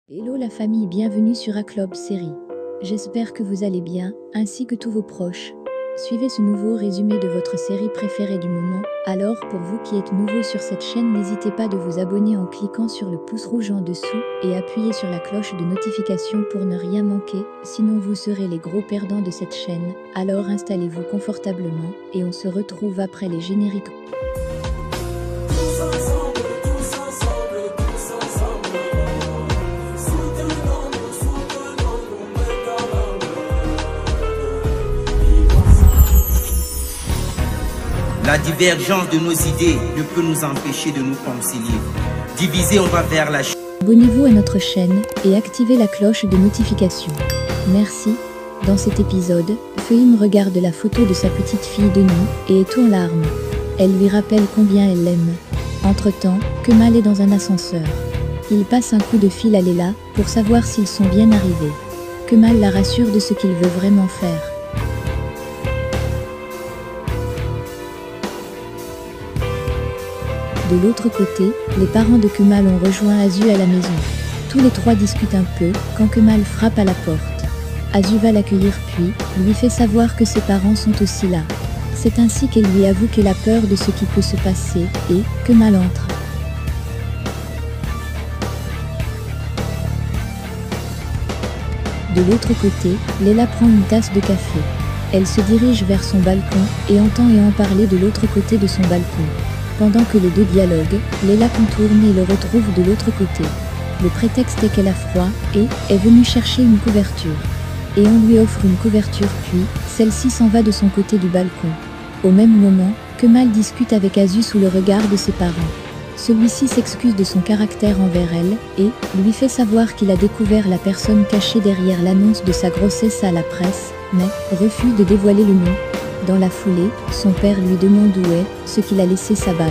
Hello la famille, bienvenue sur Aclob Série. J'espère que vous allez bien, ainsi que tous vos proches. Suivez ce nouveau résumé de votre série préférée du moment. Alors pour vous qui êtes nouveau sur cette chaîne, n'hésitez pas de vous abonner en cliquant sur le pouce rouge en dessous et appuyez sur la cloche de notification pour ne rien manquer, sinon vous serez les gros perdants de cette chaîne. Alors installez-vous confortablement et on se retrouve après les génériques. La divergence de nos idées ne peut nous empêcher de nous concilier. Divisés, on va vers la chute. Abonnez-vous à notre chaîne et activez la cloche de notification. Merci. Dans cet épisode, Feuim regarde la photo de sa petite fille Denis et est en larmes. Elle lui rappelle combien elle l'aime. Entre-temps, Kemal est dans un ascenseur. Il passe un coup de fil à Leila pour savoir s'ils sont bien arrivés. Kemal la rassure de ce qu'il veut vraiment faire. De l'autre côté, les parents de Kemal ont rejoint Azu à la maison. Tous les trois discutent un peu quand Kemal frappe à la porte. Azu va l'accueillir puis lui fait savoir que ses parents sont aussi là. C'est ainsi qu'elle lui avoue qu'elle a peur de ce qui peut se passer et Kemal entre. De l'autre côté, Leila prend une tasse de café. Elle se dirige vers son balcon et entend Ehan parler de l'autre côté de son balcon. Pendant que les deux dialoguent, Leila contourne et le retrouve de l'autre côté. Le prétexte est qu'elle a froid et est venue chercher une couverture. Et on lui offre une couverture puis, celle-ci s'en va de son côté du balcon. Au même moment, Kemal discute avec Azu sous le regard de ses parents. Celui-ci s'excuse de son caractère envers elle et lui fait savoir qu'il a découvert la personne cachée derrière l'annonce de sa grossesse à la presse, mais refuse de dévoiler le nom. Dans la foulée, son père lui demande où est ce qu'il a laissé sa bague.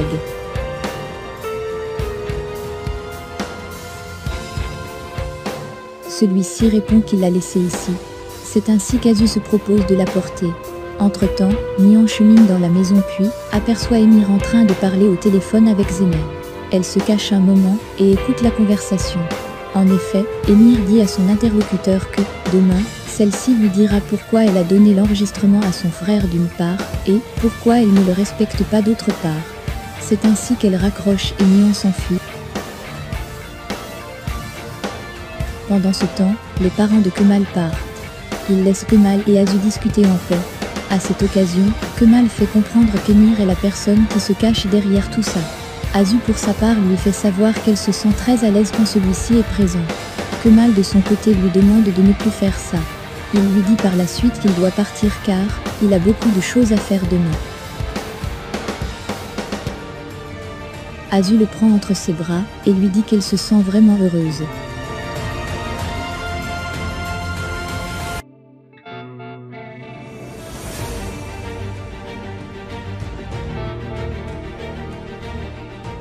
Celui-ci répond qu'il l'a laissée ici. C'est ainsi qu'Azu se propose de la porter. Entre-temps, Nihan chemine dans la maison puis aperçoit Emir en train de parler au téléphone avec Zeynep. Elle se cache un moment et écoute la conversation. En effet, Emir dit à son interlocuteur que, demain, celle-ci lui dira pourquoi elle a donné l'enregistrement à son frère d'une part, et pourquoi elle ne le respecte pas d'autre part. C'est ainsi qu'elle raccroche et Nihan s'enfuit. Pendant ce temps, les parents de Kemal partent. Ils laissent Kemal et Azu discuter en paix. À cette occasion, Kemal fait comprendre qu'Emir est la personne qui se cache derrière tout ça. Azu pour sa part lui fait savoir qu'elle se sent très à l'aise quand celui-ci est présent. Kemal de son côté lui demande de ne plus faire ça. Il lui dit par la suite qu'il doit partir car il a beaucoup de choses à faire demain. Azu le prend entre ses bras et lui dit qu'elle se sent vraiment heureuse.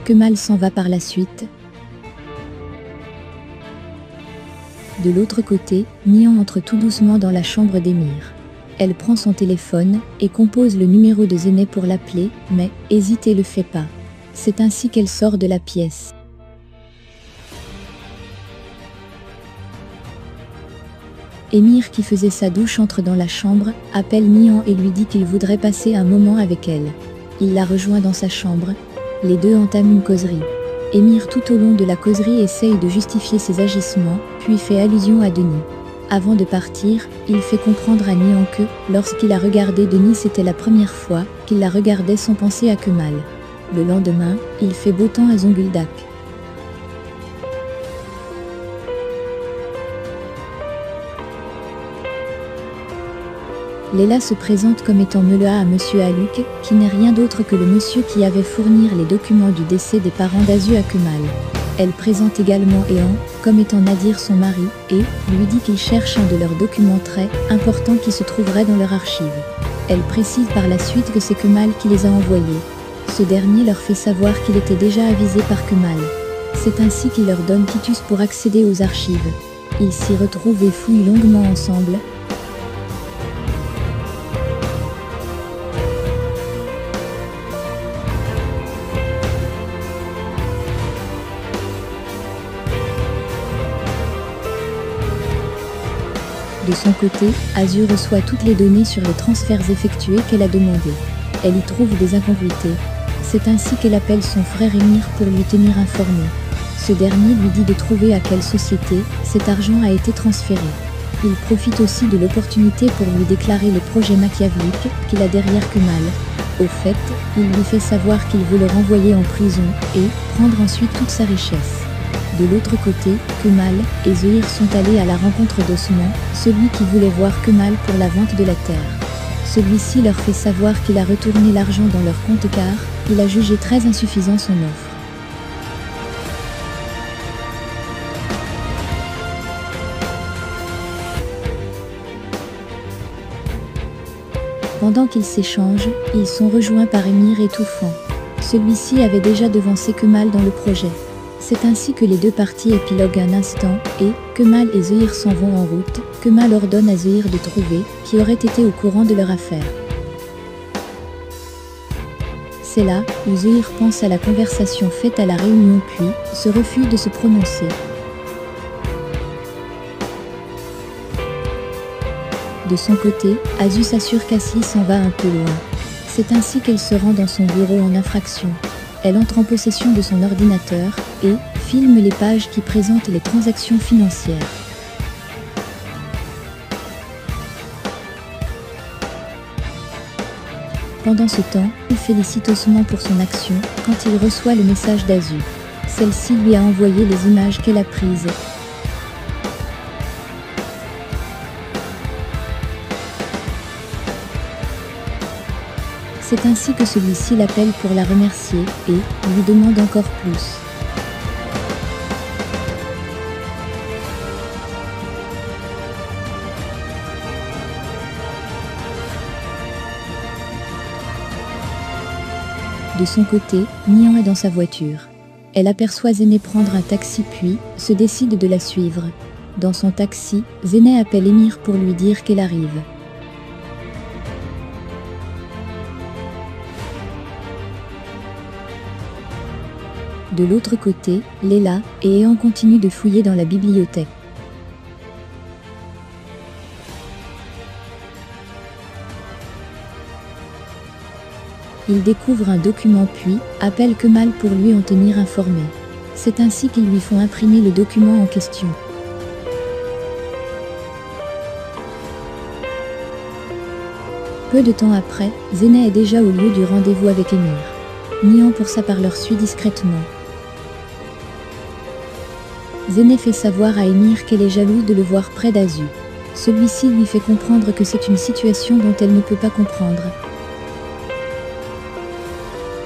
Kemal s'en va par la suite. De l'autre côté, Nihan entre tout doucement dans la chambre d'Emir. Elle prend son téléphone et compose le numéro de Zeynep pour l'appeler, mais hésite et le fait pas. C'est ainsi qu'elle sort de la pièce. Emir qui faisait sa douche entre dans la chambre, appelle Nihan et lui dit qu'il voudrait passer un moment avec elle. Il la rejoint dans sa chambre. Les deux entament une causerie. Emir tout au long de la causerie essaye de justifier ses agissements, puis fait allusion à Denis. Avant de partir, il fait comprendre à Nihan que, lorsqu'il a regardé Denis, c'était la première fois qu'il la regardait sans penser à Kemal. Le lendemain, il fait beau temps à Zonguldak. Leila se présente comme étant Meléa à Monsieur Aluk, qui n'est rien d'autre que le monsieur qui avait fournir les documents du décès des parents d'Azu à Kemal. Elle présente également Ehan comme étant Nadir son mari et lui dit qu'il cherche un de leurs documents très importants qui se trouverait dans leur archive. Elle précise par la suite que c'est Kemal qui les a envoyés. Ce dernier leur fait savoir qu'il était déjà avisé par Kemal. C'est ainsi qu'il leur donne quitus pour accéder aux archives. Ils s'y retrouvent et fouillent longuement ensemble. De son côté, Azu reçoit toutes les données sur les transferts effectués qu'elle a demandés. Elle y trouve des incongruités. C'est ainsi qu'elle appelle son frère Emir pour lui tenir informé. Ce dernier lui dit de trouver à quelle société cet argent a été transféré. Il profite aussi de l'opportunité pour lui déclarer les projets machiavéliques qu'il a derrière Kemal. Au fait, il lui fait savoir qu'il veut le renvoyer en prison et prendre ensuite toute sa richesse. De l'autre côté, Kemal et Zehir sont allés à la rencontre d'Osman, celui qui voulait voir Kemal pour la vente de la terre. Celui-ci leur fait savoir qu'il a retourné l'argent dans leur compte car il a jugé très insuffisant son offre. Pendant qu'ils s'échangent, ils sont rejoints par Emir étouffant. Celui-ci avait déjà devancé Kemal dans le projet. C'est ainsi que les deux parties épiloguent un instant, et Kemal et Zehir s'en vont en route. Kemal ordonne à Zehir de trouver qui aurait été au courant de leur affaire. C'est là où Zehir pense à la conversation faite à la réunion puis se refuse de se prononcer. De son côté, Azu s'assure qu'Asli s'en va un peu loin. C'est ainsi qu'elle se rend dans son bureau en infraction. Elle entre en possession de son ordinateur et filme les pages qui présentent les transactions financières. Pendant ce temps, il félicite Osman pour son action quand il reçoit le message d'Azu. Celle-ci lui a envoyé les images qu'elle a prises. C'est ainsi que celui-ci l'appelle pour la remercier et lui demande encore plus. De son côté, Nihan est dans sa voiture. Elle aperçoit Zeyneh prendre un taxi puis se décide de la suivre. Dans son taxi, Zeyneh appelle Emir pour lui dire qu'elle arrive. De l'autre côté, Leila et Ehan continuent de fouiller dans la bibliothèque. Il découvre un document puis appelle Kemal pour lui en tenir informé. C'est ainsi qu'ils lui font imprimer le document en question. Peu de temps après, Zeyneh est déjà au lieu du rendez-vous avec Emir. Nihan pour sa part leur suit discrètement. Zeyneh fait savoir à Emir qu'elle est jalouse de le voir près d'Azu. Celui-ci lui fait comprendre que c'est une situation dont elle ne peut pas comprendre.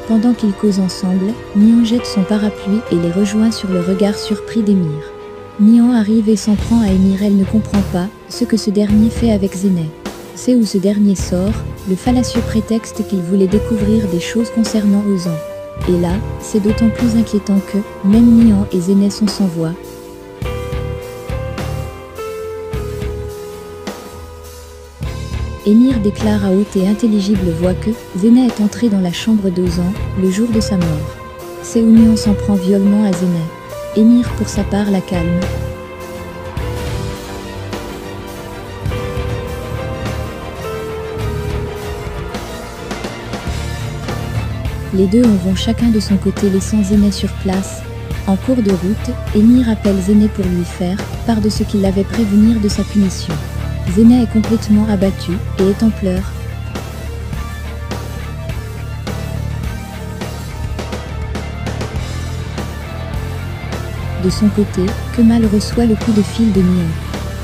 Pendant qu'ils causent ensemble, Nihan jette son parapluie et les rejoint sur le regard surpris d'Emir. Nihan arrive et s'en prend à Emir, elle ne comprend pas ce que ce dernier fait avec Zeyneh. C'est où ce dernier sort le fallacieux prétexte qu'il voulait découvrir des choses concernant Ozan. Et là, c'est d'autant plus inquiétant que, même Nihan et Zeyneh sont sans voix. Emir déclare à haute et intelligible voix que Zeyneh est entrée dans la chambre d'Ozan le jour de sa mort. C'est où Nihan s'en prend violemment à Zeyneh. Emir pour sa part la calme. Les deux en vont chacun de son côté laissant Zeyneh sur place. En cours de route, Emir appelle Zeyneh pour lui faire part de ce qu'il l'avait prévenir de sa punition. Zeyneh est complètement abattue et est en pleurs. De son côté, Kemal reçoit le coup de fil de Nihan.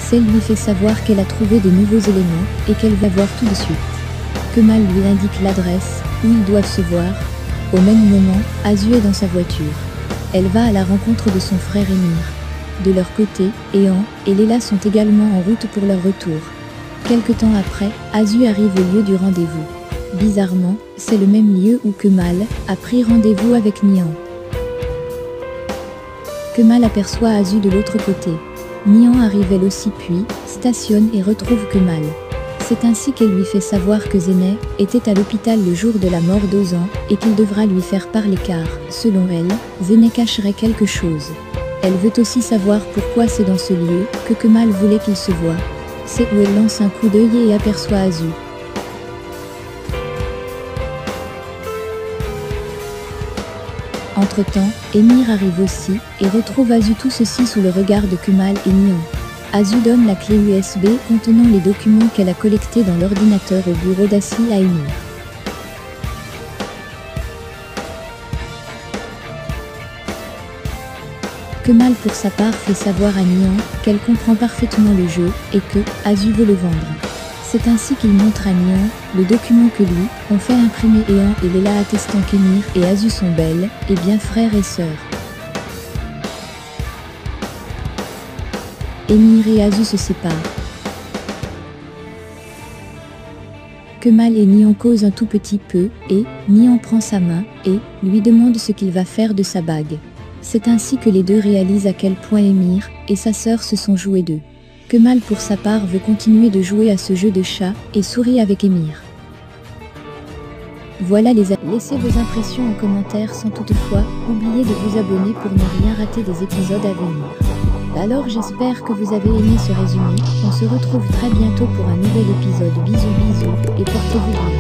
Celle lui fait savoir qu'elle a trouvé de nouveaux éléments et qu'elle va voir tout de suite. Kemal lui indique l'adresse où ils doivent se voir. Au même moment, Azu est dans sa voiture. Elle va à la rencontre de son frère Emir. De leur côté, Ehan et Leila sont également en route pour leur retour. Quelque temps après, Azu arrive au lieu du rendez-vous. Bizarrement, c'est le même lieu où Kemal a pris rendez-vous avec Nihan. Kemal aperçoit Azu de l'autre côté. Nihan arrive elle aussi puis stationne et retrouve Kemal. C'est ainsi qu'elle lui fait savoir que Zeyneh était à l'hôpital le jour de la mort d'Ozan et qu'il devra lui faire parler car, selon elle, Zeyneh cacherait quelque chose. Elle veut aussi savoir pourquoi c'est dans ce lieu que Kemal voulait qu'ils se voient. C'est où elle lance un coup d'œil et aperçoit Azu. Entre-temps, Emir arrive aussi, et retrouve Azu, tout ceci sous le regard de Kemal et Nihan. Azu donne la clé USB contenant les documents qu'elle a collectés dans l'ordinateur au bureau d'Asli à Emir. Kemal pour sa part fait savoir à Nihan qu'elle comprend parfaitement le jeu et que Azu veut le vendre. C'est ainsi qu'il montre à Nihan le document que lui ont fait imprimer Ehan et Leila attestant qu'Emir et Azu sont belles et bien frères et sœurs. Emir et Azu se séparent. Kemal et Nihan causent un tout petit peu et Nihan prend sa main et lui demande ce qu'il va faire de sa bague. C'est ainsi que les deux réalisent à quel point Emir et sa sœur se sont joués d'eux. Kemal pour sa part veut continuer de jouer à ce jeu de chat et sourit avec Emir. Voilà les amis. Laissez vos impressions en commentaire sans toutefois oublier de vous abonner pour ne rien rater des épisodes à venir. Alors j'espère que vous avez aimé ce résumé. On se retrouve très bientôt pour un nouvel épisode. Bisous bisous et portez-vous bien.